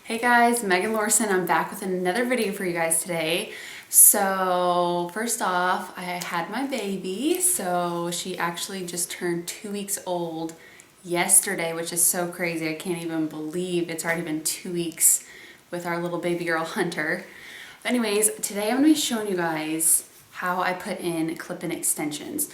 Hey guys, Megan Lorson. I'm back with another video for you guys today. So first off, I had my baby. So she actually just turned 2 weeks old yesterday, which is so crazy. I can't even believe it's already been 2 weeks with our little baby girl Hunter. But anyways, today I'm going to be showing you guys how I put in clip-in extensions.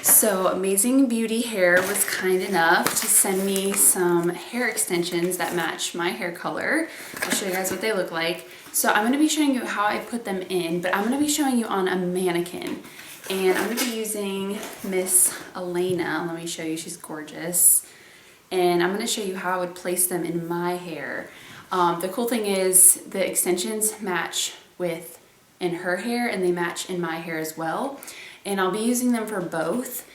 So Amazing Beauty Hair was kind enough to send me some hair extensions that match my hair color. I'll show you guys what they look like. So I'm going to be showing you how I put them in, but I'm going to be showing you on a mannequin. And I'm going to be using Miss Elena. Let me show you, she's gorgeous. And I'm going to show you how I would place them in my hair. The cool thing is the extensions match in her hair and they match in my hair as well. And I'll be using them for both.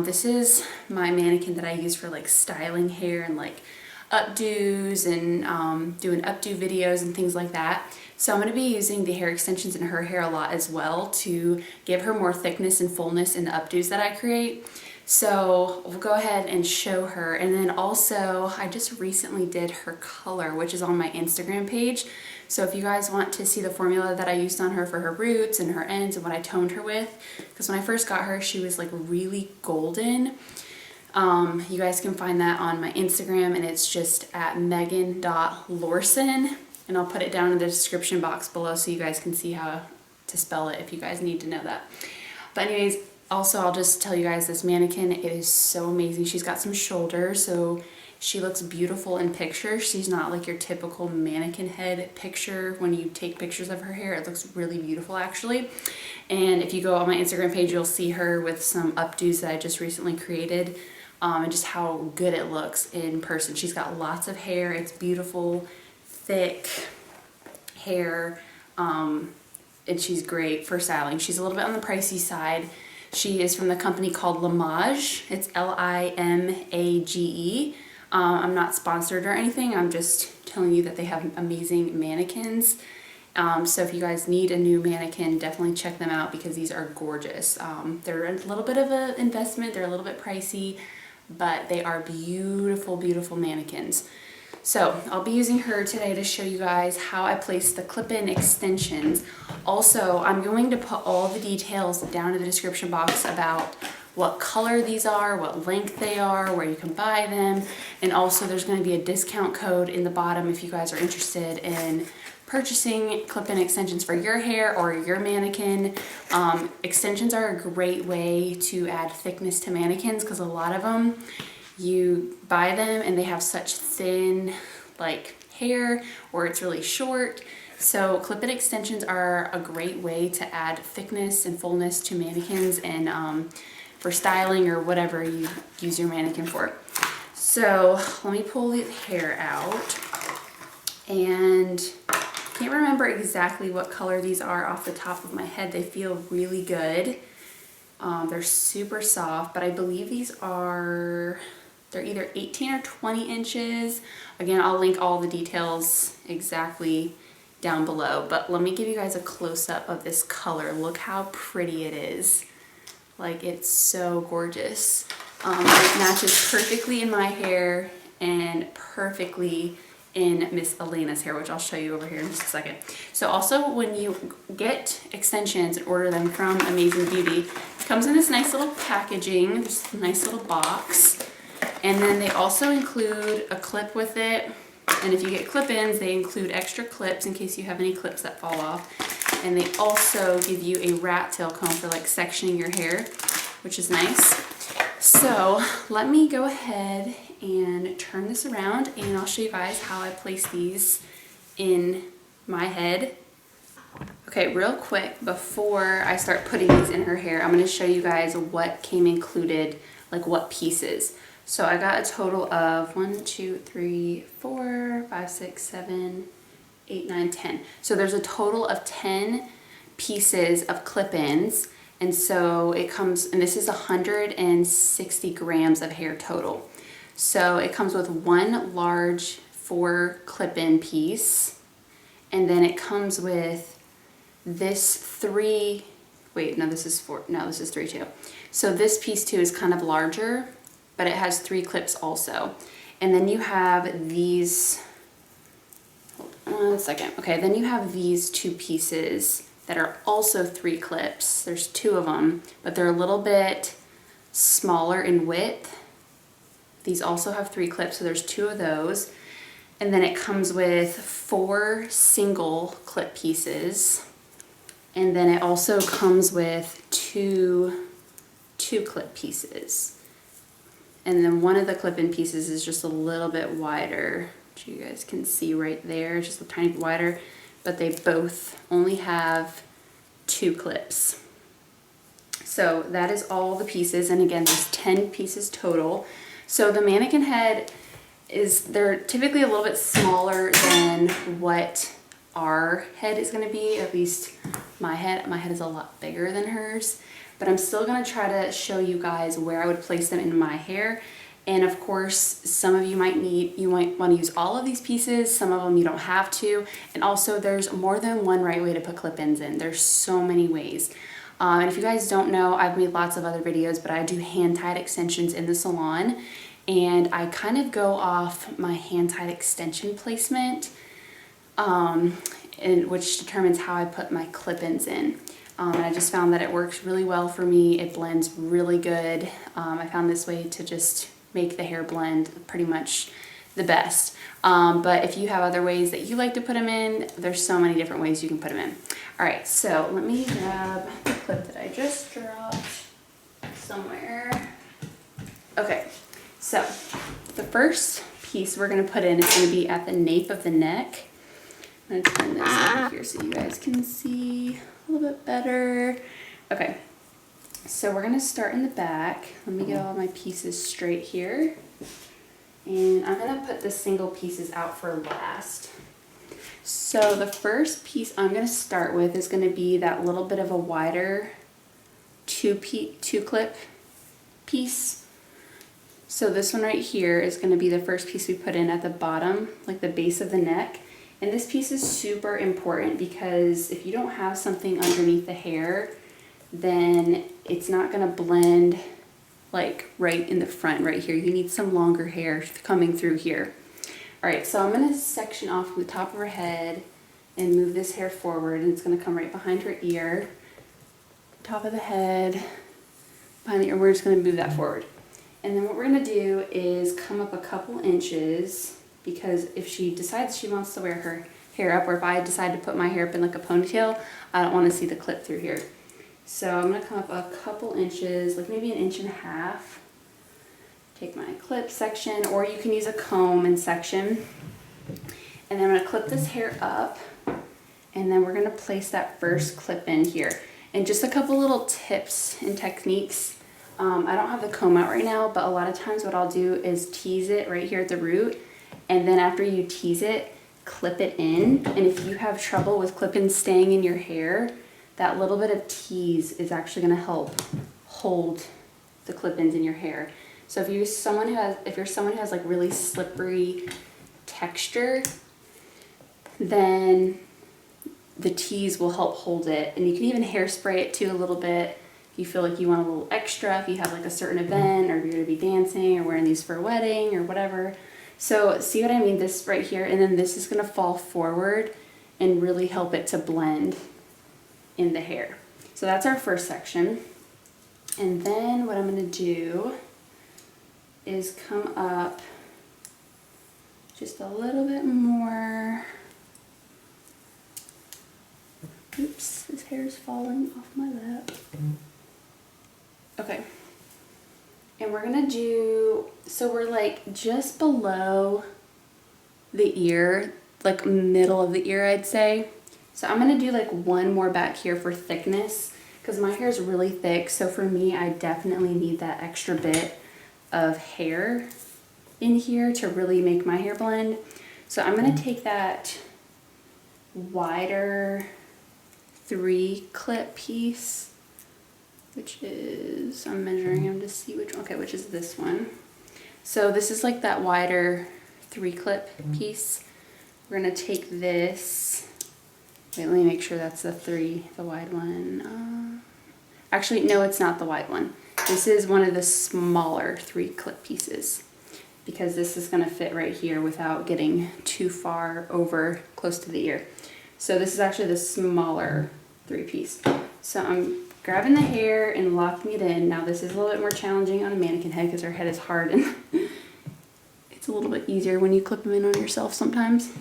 This is my mannequin that I use for like styling hair and like updos and doing updo videos and things like that. So I'm going to be using the hair extensions in her hair a lot as well to give her more thickness and fullness in the updos that I create. So we'll go ahead and show her. And then also I just recently did her color, which is on my Instagram page. So if you guys want to see the formula that I used on her for her roots and her ends and what I toned her with, because when I first got her, she was like really golden. You guys can find that on my Instagram and it's just at megan.lorson. And I'll put it down in the description box below so you guys can see how to spell it if you guys need to know that. But anyways, also I'll just tell you guys this mannequin, it is so amazing. She's got some shoulders, so she looks beautiful in pictures. She's not like your typical mannequin head picture. When you take pictures of her hair, it looks really beautiful actually. And if you go on my Instagram page, you'll see her with some updos that I just recently created and just how good it looks in person. She's got lots of hair. It's beautiful, thick hair, and she's great for styling. She's a little bit on the pricey side. She is from the company called Limage. It's Limage. I'm not sponsored or anything. I'm just telling you that they have amazing mannequins. So if you guys need a new mannequin, definitely check them out because these are gorgeous. They're a little bit of an investment. They're a little bit pricey, but they are beautiful, beautiful mannequins. So I'll be using her today to show you guys how I place the clip-in extensions. Also, I'm going to put all the details down in the description box about what color these are, what length they are, where you can buy them, and also there's going to be a discount code in the bottom if you guys are interested in purchasing clip-in extensions for your hair or your mannequin. Extensions are a great way to add thickness to mannequins because a lot of them, you buy them and they have such thin like hair or it's really short. So clip-in extensions are a great way to add thickness and fullness to mannequins and for styling or whatever you use your mannequin for. So let me pull the hair out, and I can't remember exactly what color these are off the top of my head. They feel really good. They're super soft, but I believe they're either 18 or 20 inches. Again, I'll link all the details exactly down below, but let me give you guys a close-up of this color. Look how pretty it is. Like, it's so gorgeous. It matches perfectly in my hair and perfectly in Miss Elena's hair, which I'll show you over here in just a second. So also when you get extensions and order them from Amazing Beauty, it comes in this nice little packaging, this nice little box. And then they also include a clip with it. And if you get clip-ins, they include extra clips in case you have any clips that fall off. And they also give you a rat tail comb for like sectioning your hair, which is nice. So let me go ahead and turn this around and I'll show you guys how I place these in my head. Okay, real quick, before I start putting these in her hair, I'm going to show you guys what came included, like what pieces. So I got a total of 1, 2, 3, 4, 5, 6, 7, 8, 9, 10. So there's a total of 10 pieces of clip-ins. And so it comes, and this is 160 grams of hair total. So it comes with one large 4 clip-in piece. And then it comes with this 3, wait, no, this is 4, no, this is 3 too. So this piece too is kind of larger, but it has 3 clips also. And then you have these, hold 1 second. Okay, then you have these 2 pieces that are also 3 clips. There's 2 of them, but they're a little bit smaller in width. These also have 3 clips, so there's 2 of those. And then it comes with 4 single clip pieces. And then it also comes with two clip pieces. And then one of the clip-in pieces is just a little bit wider, which you guys can see right there. It's just a tiny bit wider, but they both only have 2 clips. So that is all the pieces, and again, there's 10 pieces total. So the mannequin head they're typically a little bit smaller than what our head is going to be, at least my head. My head is a lot bigger than hers, but I'm still going to try to show you guys where I would place them in my hair. And of course, some of you might want to use all of these pieces, some of them you don't have to. And also there's more than one right way to put clip-ins in. There's so many ways. And if you guys don't know, I've made lots of other videos, but I do hand-tied extensions in the salon. And I kind of go off my hand-tied extension placement, which determines how I put my clip-ins in. And I just found that it works really well for me. It blends really good. I found this way to just make the hair blend pretty much the best. But if you have other ways that you like to put them in, there's so many different ways you can put them in. All right, so let me grab the clip that I just dropped somewhere. Okay, so the first piece we're gonna put in is gonna be at the nape of the neck. I'm gonna turn this over here so you guys can see a little bit better. Okay, so we're gonna start in the back. Let me get all my pieces straight here. And I'm gonna put the single pieces out for last. So the first piece I'm gonna start with is gonna be that little bit of a wider two clip piece. So this one right here is gonna be the first piece we put in at the bottom, like the base of the neck. And this piece is super important because if you don't have something underneath the hair, then it's not gonna blend like right in the front right here. You need some longer hair coming through here. All right, so I'm gonna section off from the top of her head and move this hair forward, and it's gonna come right behind her ear, top of the head, behind the ear. We're just gonna move that forward. And then what we're gonna do is come up a couple inches, because if she decides she wants to wear her hair up, or if I decide to put my hair up in like a ponytail, I don't wanna see the clip through here. So I'm gonna come up a couple inches, like maybe 1.5 inches. Take my clip section, or you can use a comb and section. And then I'm gonna clip this hair up, and then we're gonna place that first clip in here. And just a couple little tips and techniques. I don't have the comb out right now, but a lot of times what I'll do is tease it right here at the root, and then after you tease it, clip it in. And if you have trouble with clip-ins staying in your hair, that little bit of tease is actually gonna help hold the clip-ins in your hair. So if you're someone who has like really slippery texture, then the tease will help hold it. And you can even hairspray it too a little bit if you feel like you want a little extra, if you have like a certain event, or if you're gonna be dancing or wearing these for a wedding or whatever. So see what I mean? This right here, and then this is gonna fall forward and really help it to blend in the hair. So that's our first section. And then what I'm gonna do is come up just a little bit more. Oops, this hair is falling off my lap. Okay. And we're gonna do, so we're like just below the ear, like middle of the ear, I'd say. So I'm gonna do like one more back here for thickness, because my hair is really thick. So for me, I definitely need that extra bit of hair in here to really make my hair blend. So I'm gonna take that wider 3 clip piece, which is, I'm measuring them to see which is this one. So this is like that wider 3 clip piece. We're gonna take this, wait, let me make sure that's the wide one. Actually, no, it's not the wide one. This is one of the smaller 3 clip pieces. because this is going to fit right here without getting too far over close to the ear. So this is actually the smaller 3-piece. So I'm grabbing the hair and locking it in. Now this is a little bit more challenging on a mannequin head because her head is hard and it's a little bit easier when you clip them in on yourself sometimes.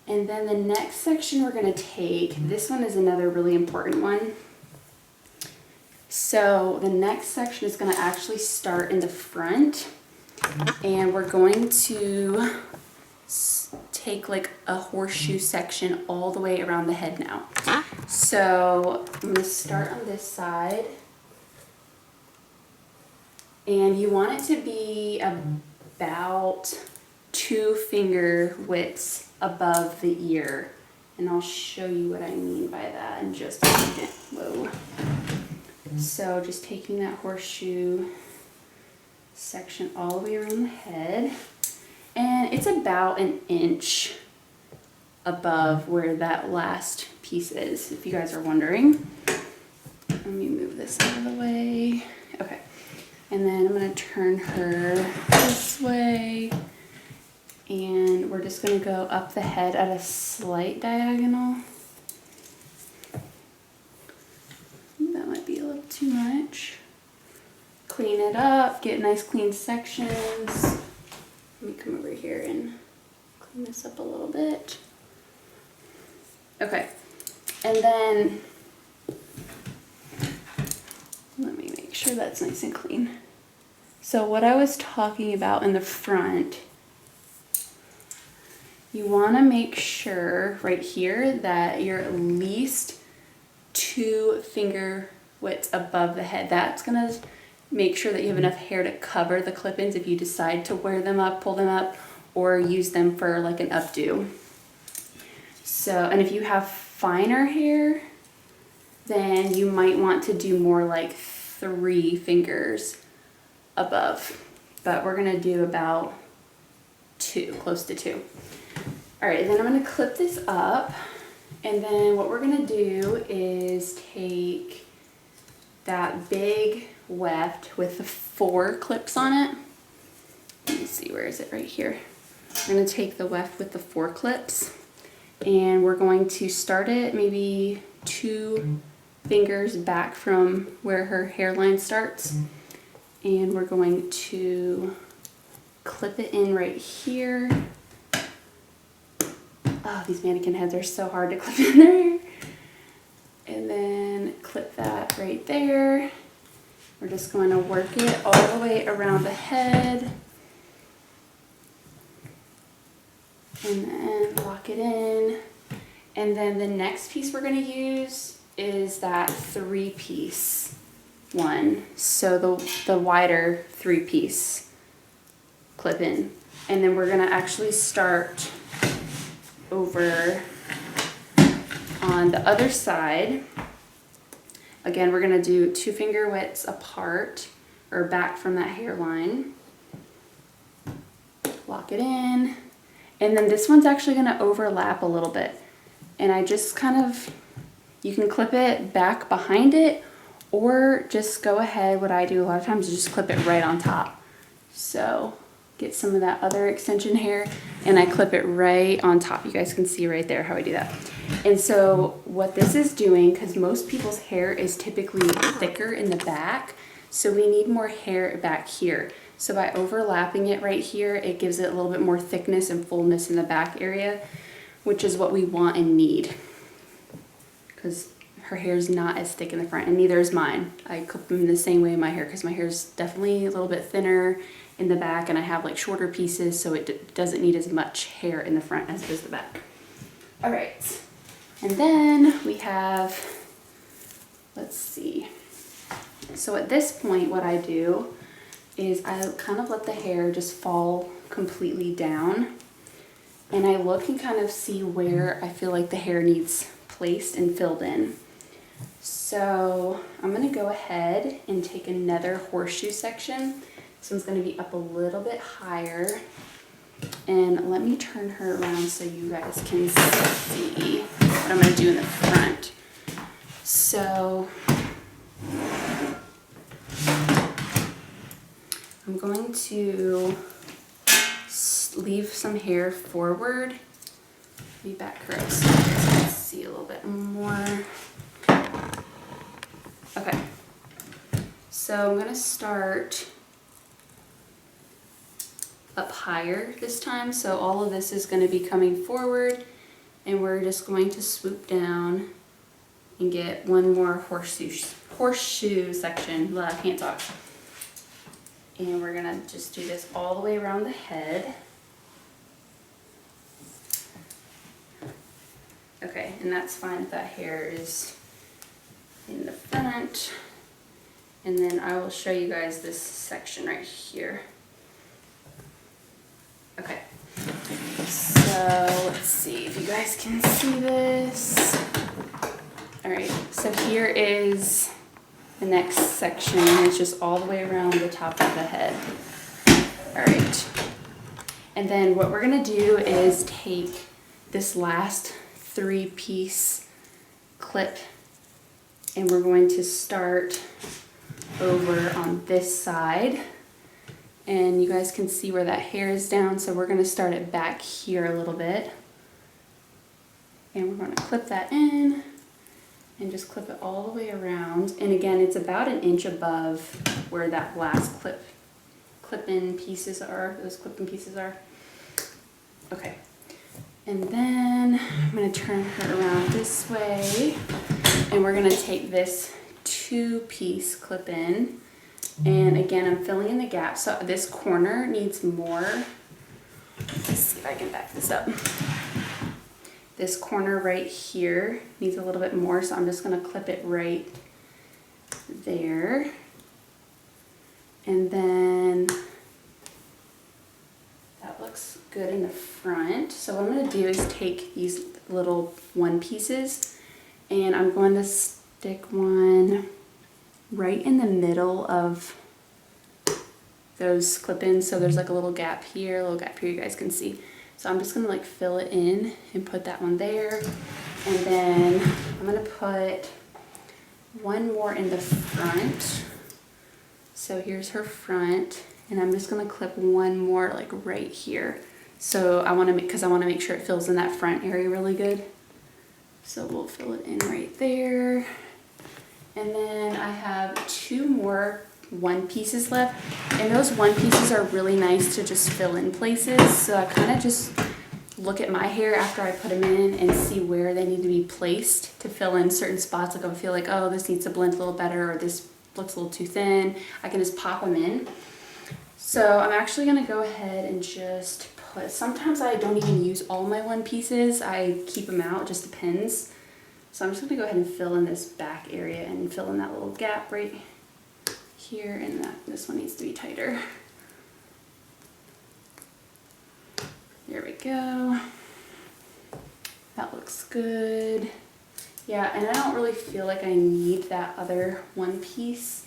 And then the next section we're going to take, this one is another really important one. So the next section is going to actually start in the front, and we're going to take like a horseshoe section all the way around the head now. So I'm going to start on this side, and you want it to be about 2 finger widths above the ear, and I'll show you what I mean by that in just a second. Whoa. So just taking that horseshoe section all the way around the head, and it's about 1 inch above where that last piece is, if you guys are wondering. Let me move this out of the way. Okay, and then I'm going to turn her this way, and we're just going to go up the head at a slight diagonal. That might be a little too much. Clean it up, get nice clean sections. Let me come over here and clean this up a little bit. Okay, and then let me make sure that's nice and clean. So what I was talking about in the front, you want to make sure right here that you're at least 2 finger widths above the head. That's going to make sure that you have enough hair to cover the clip-ins if you decide to wear them up, pull them up, or use them for like an updo. So, and if you have finer hair, then you might want to do more like 3 fingers above. But we're going to do about 2, close to 2. All right, then I'm going to clip this up. And then what we're going to do is take that big weft with the 4 clips on it. Let me see, where is it? Right here. We're going to take the weft with the 4 clips, and we're going to start it maybe 2 fingers back from where her hairline starts. And we're going to clip it in right here. Oh, these mannequin heads are so hard to clip in there. And then clip that right there. We're just going to work it all the way around the head. And then lock it in. And then the next piece we're going to use is that 3-piece one. So the wider 3-piece clip in. And then we're going to actually start over on the other side. Again, we're going to do 2 finger widths apart or back from that hairline. Lock it in. And then this one's actually going to overlap a little bit. And I just kind of, you can clip it back behind it, or just go ahead. What I do a lot of times is just clip it right on top. So get some of that other extension hair and I clip it right on top. You guys can see right there how I do that. And so what this is doing, because most people's hair is typically thicker in the back, so we need more hair back here. So by overlapping it right here, it gives it a little bit more thickness and fullness in the back area, which is what we want and need. Because her hair is not as thick in the front, and neither is mine. I clip them the same way in my hair because my hair is definitely a little bit thinner in the back, and I have like shorter pieces, so it doesn't need as much hair in the front as does the back. All right, and then we have, let's see. So at this point, what I do is I kind of let the hair just fall completely down, and I look and kind of see where I feel like the hair needs placed and filled in. So I'm gonna go ahead and take another horseshoe section. This one's going to be up a little bit higher, and let me turn her around so you guys can see what I'm going to do in the front. So I'm going to leave some hair forward. Be back correct so you guys can see a little bit more. Okay, so I'm gonna start up higher this time. So all of this is gonna be coming forward, and we're just going to swoop down and get one more horseshoe section. I can't talk. And we're gonna just do this all the way around the head. Okay, and that's fine if that hair is in the front. And then I will show you guys this section right here. Okay, so let's see if you guys can see this. All right, so here is the next section. It's just all the way around the top of the head. All right, and then what we're gonna do is take this last 3-piece clip, and we're going to start over on this side, and you guys can see where that hair is down, so we're going to start it back here a little bit, and we're going to clip that in and just clip it all the way around. And again, it's about 1 inch above where that last clip-in pieces are, those clip-in pieces are. Okay. And then I'm going to turn her around this way, and we're going to take this 2-piece clip in, and again I'm filling in the gap. So this corner needs more. Let's see if I can back this up. This corner right here needs a little bit more, so I'm just going to clip it right there. And then that looks good in the front. So what I'm going to do is take these little 1 pieces, and I'm going to stick one right in the middle of those clip-ins. So there's like a little gap here, you guys can see. So I'm just going to like fill it in and put that one there. And then I'm going to put one more in the front. So here's her front, and I'm just going to clip one more like right here. So I want to because I want to make sure it fills in that front area really good. So we'll fill it in right there. And then I have 2 more 1 pieces left, and those 1 pieces are really nice to just fill in places. So I kind of just look at my hair after I put them in and see where they need to be placed to fill in certain spots. Like I feel like, oh, this needs to blend a little better, or this looks a little too thin. I can just pop them in. So I'm actually going to go ahead and just put, sometimes I don't even use all my 1 pieces. I keep them out, it just depends. So I'm just going to go ahead and fill in this back area and fill in that little gap right here, and this one needs to be tighter. There we go. That looks good. Yeah, and I don't really feel like I need that other 1 piece,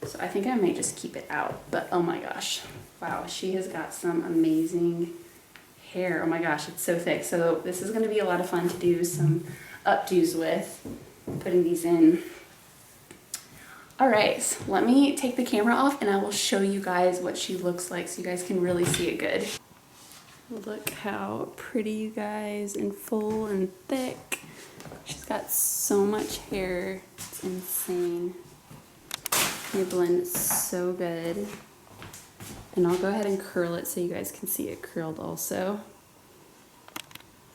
so I think I might just keep it out. But oh my gosh, wow, she has got some amazing hair. Oh my gosh, it's so thick. So this is going to be a lot of fun to do some updos with, putting these in. All right, so let me take the camera off and I will show you guys what she looks like so you guys can really see it good. Look how pretty, you guys, and full and thick. She's got so much hair, it's insane. They blend so good. And I'll go ahead and curl it so you guys can see it curled also.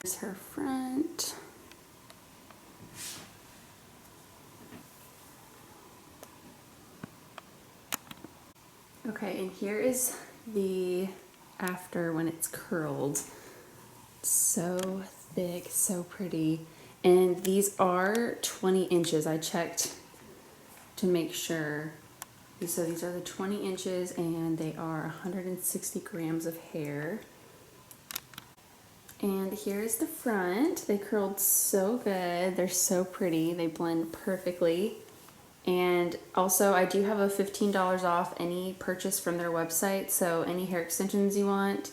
Here's her front. Okay, and here is the after when it's curled. So thick, so pretty. And these are 20 inches. I checked to make sure. So these are the 20 inches, and they are 160 grams of hair. And here's the front. They curled so good. They're so pretty. They blend perfectly. And also I do have a $15 off any purchase from their website. So any hair extensions you want,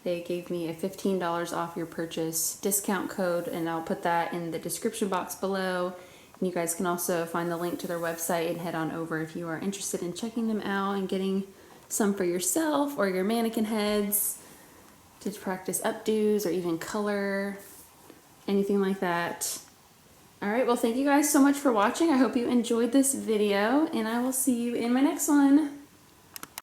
they gave me a $15 off your purchase discount code, and I'll put that in the description box below. And you guys can also find the link to their website and head on over if you are interested in checking them out and getting some for yourself or your mannequin heads to practice updos or even color, anything like that. All right, well, thank you guys so much for watching. I hope you enjoyed this video, and I will see you in my next one.